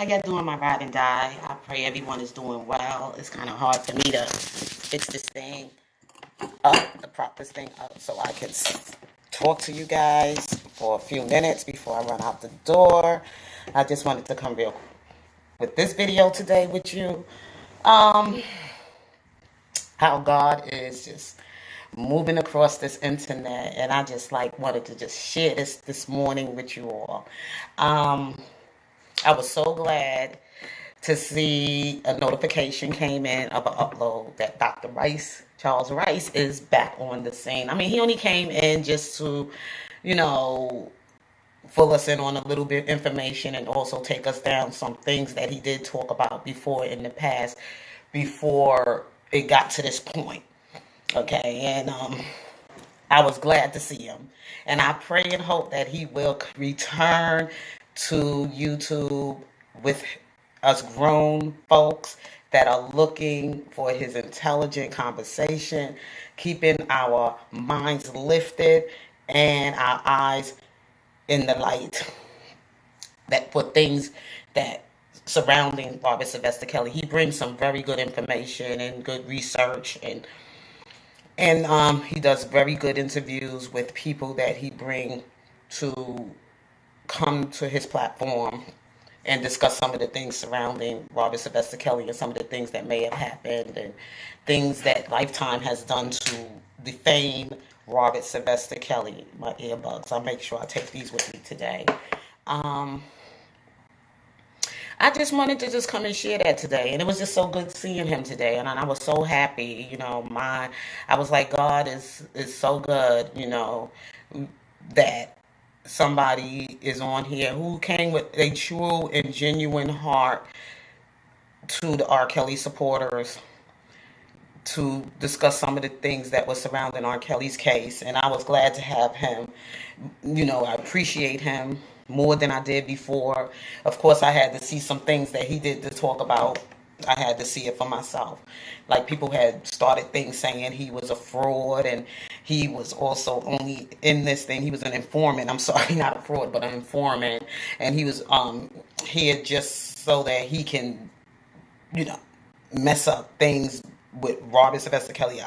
How y'all doing, my ride and die? I pray everyone is doing well. It's kind of hard for me to fix this thing up, to prop this thing up so I can talk to you guys for a few minutes before I run out the door. I just wanted to come real with this video today with you. How God is just moving across this internet, and I just wanted to just share this morning with you all. I was so glad to see a notification came in of an upload that Dr. Rice, Charles Rice, is back on the scene. I mean, he only came in just to, you know, fill us in on a little bit of information and also take us down some things that he did talk about before in the past, before it got to this point. Okay, and I was glad to see him. And I pray and hope that he will return to YouTube with us grown folks that are looking for his intelligent conversation, keeping our minds lifted and our eyes in the light that for things that surrounding Robert Sylvester Kelly. He brings some very good information and good research, and he does very good interviews with people that he bring to come to his platform and discuss some of the things surrounding Robert Sylvester Kelly and some of the things that may have happened and things that Lifetime has done to defame Robert Sylvester Kelly. My earbuds. I'll make sure I take these with me today. I just wanted to just come and share that today, and it was just so good seeing him today, and I was so happy. I was like, God is so good, that somebody is on here who came with a true and genuine heart to the R. Kelly supporters to discuss some of the things that were surrounding R. Kelly's case. And I was glad to have him. I appreciate him more than I did before. Of course, I had to see some things that he did to talk about. I had to see it for myself. Like, people had started things saying he was a fraud, and he was also only in this thing. He was an informant. I'm sorry, not a fraud, but an informant. And he was here just so that he can, mess up things with Robert Sylvester Kelly.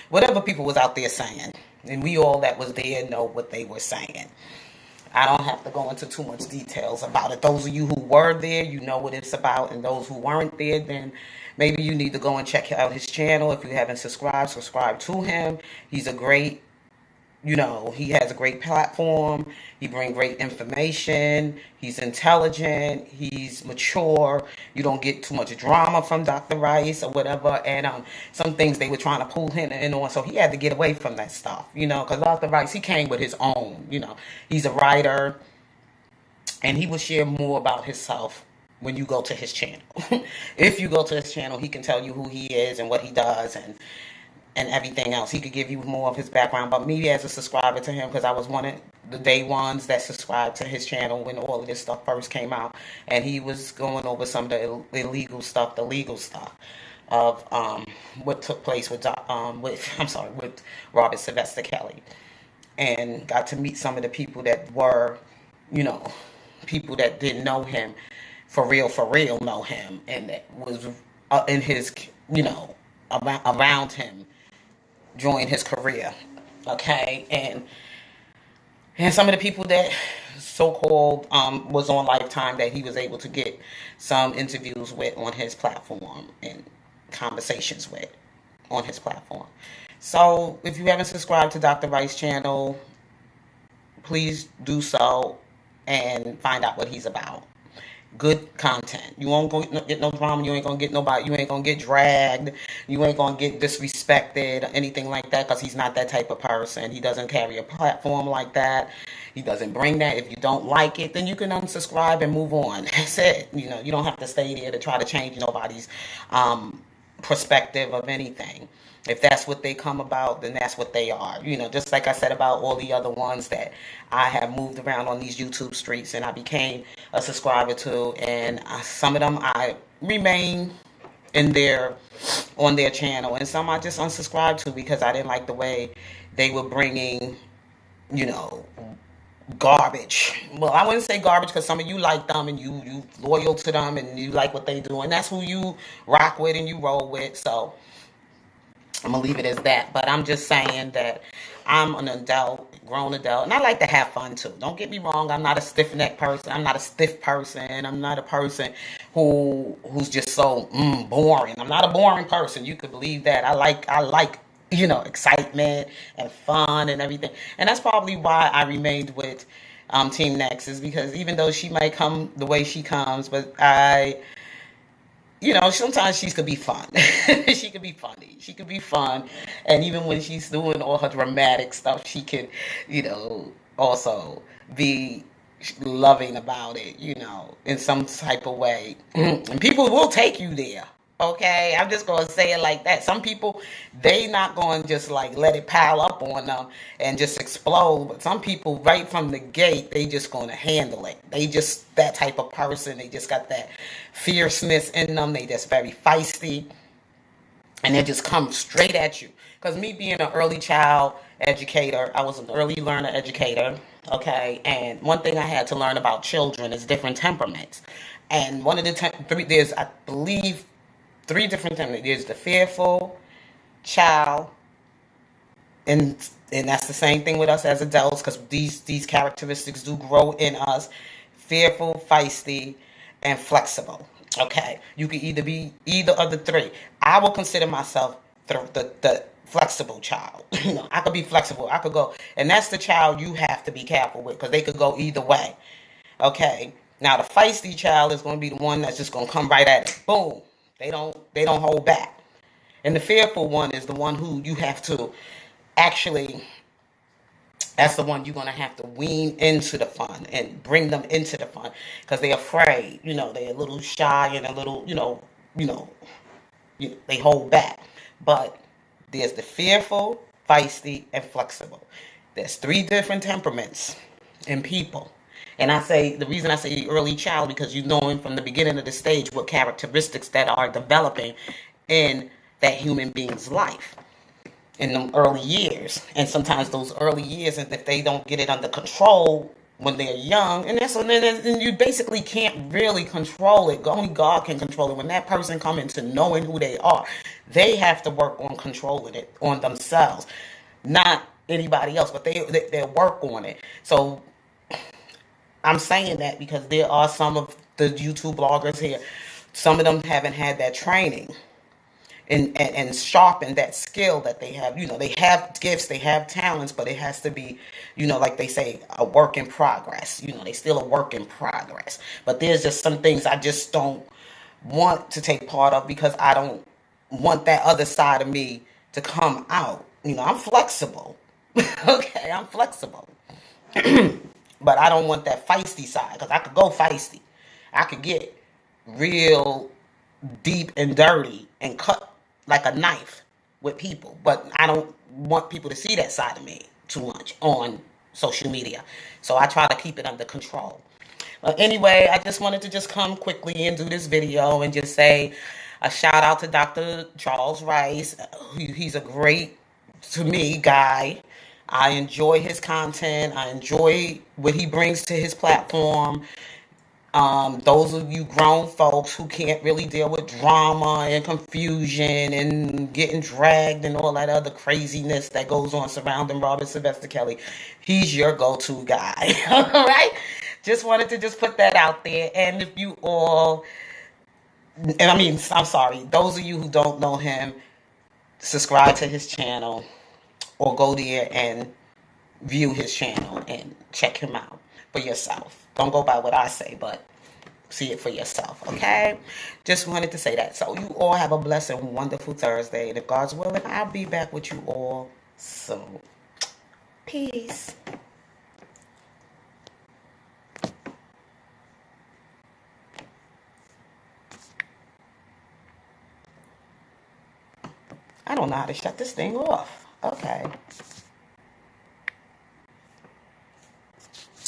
Whatever people was out there saying, and we all that was there know what they were saying. I don't have to go into too much details about it. Those of you who were there, you know what it's about. And those who weren't there, then maybe you need to go and check out his channel. If you haven't subscribed, subscribe to him. He's a great, he has a great platform. He brings great information. He's intelligent. He's mature. You don't get too much drama from Dr. Rice or whatever. And some things they were trying to pull him in on. So he had to get away from that stuff, because Dr. Rice, he came with his own, He's a writer. And he will share more about himself when you go to his channel. If you go to his channel, he can tell you who he is and what he does and everything else. He could give you more of his background. But me as a subscriber to him, because I was one of the day ones that subscribed to his channel when all of this stuff first came out, and he was going over some of the illegal stuff, the legal stuff of what took place with Robert Sylvester Kelly, and got to meet some of the people that were, people that didn't know him for real know him, and that was in his, around him during his career. Okay, and some of the people that so-called was on Lifetime that he was able to get some interviews with on his platform and conversations with on his platform. So if you haven't subscribed to Dr. Rice's channel, please do so and find out what he's about. Good content. You won't get no drama. You ain't gonna get nobody. You ain't gonna get dragged. You ain't gonna get disrespected or anything like that, because he's not that type of person. He doesn't carry a platform like that. He doesn't bring that. If you don't like it, then you can unsubscribe and move on. That's it. You don't have to stay there to try to change nobody's perspective of anything. If that's what they come about, then that's what they are. Just like I said about all the other ones that I have moved around on these YouTube streets and I became a subscriber to, and some of them I remain on their channel, and some I just unsubscribed to because I didn't like the way they were bringing, garbage. Well, I wouldn't say garbage because some of you like them and you loyal to them and you like what they do and that's who you rock with and you roll with. So I'm gonna leave it as that. But I'm just saying that I'm an adult, grown adult, and I like to have fun too. Don't get me wrong. I'm not a stiff necked person. I'm not a stiff person. I'm not a person who's just so boring. I'm not a boring person. You could believe that. I like excitement and fun and everything. And that's probably why I remained with Team Next is because even though she might come the way she comes, but sometimes she could be fun. She could be funny. She could be fun. And even when she's doing all her dramatic stuff, she could, also be loving about it, in some type of way. And people will take you there. Okay, I'm just gonna say it like that. Some people, they not gonna just like let it pile up on them and just explode. But some people, right from the gate, they just gonna handle it. They just that type of person. They just got that fierceness in them. They just very feisty, and they just come straight at you. Because me being an early child educator, I was an early learner educator. Okay, and one thing I had to learn about children is different temperaments. And one of the three, there's I believe three different temperaments. There's the fearful child, and that's the same thing with us as adults because these characteristics do grow in us. Fearful, feisty, and flexible. Okay, you can either be either of the three. I will consider myself the flexible child. I could be flexible. I could go, and that's the child you have to be careful with because they could go either way. Okay, now the feisty child is going to be the one that's just going to come right at it. Boom. They don't hold back. And the fearful one is the one who you have to actually, that's the one you're going to have to wean into the fun and bring them into the fun because they're afraid. They're a little shy and a little, you know, they hold back. But there's the fearful, feisty, and flexible. There's three different temperaments in people. And I say the reason I say early child because you know from the beginning of the stage what characteristics that are developing in that human being's life in them early years. And sometimes those early years, and if they don't get it under control when they're young, and then you basically can't really control it. Only God can control it. When that person comes into knowing who they are, they have to work on controlling it on themselves, not anybody else, but they work on it. So I'm saying that because there are some of the YouTube bloggers here, some of them haven't had that training and sharpen that skill that they have. They have gifts, they have talents, but it has to be, like they say, a work in progress. They still a work in progress. But there's just some things I just don't want to take part of because I don't want that other side of me to come out. I'm flexible. Okay, I'm flexible. But I don't want that feisty side because I could go feisty. I could get real deep and dirty and cut like a knife with people. But I don't want people to see that side of me too much on social media. So I try to keep it under control. But anyway, I just wanted to just come quickly and do this video and just say a shout out to Dr. Charles Rice. He's a great, to me, guy. I enjoy his content. I enjoy what he brings to his platform. Those of you grown folks who can't really deal with drama and confusion and getting dragged and all that other craziness that goes on surrounding Robert Sylvester Kelly, he's your go-to guy. All right? Just wanted to just put that out there. And if you all, and I mean, I'm sorry, those of you who don't know him, subscribe to his channel or go there and view his channel and check him out for yourself. Don't go by what I say, but see it for yourself, okay? Just wanted to say that. So you all have a blessed and wonderful Thursday. And if God's willing, I'll be back with you all soon. Peace. I don't know how to shut this thing off. Okay.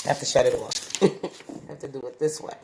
I have to shut it off. I have to do it this way.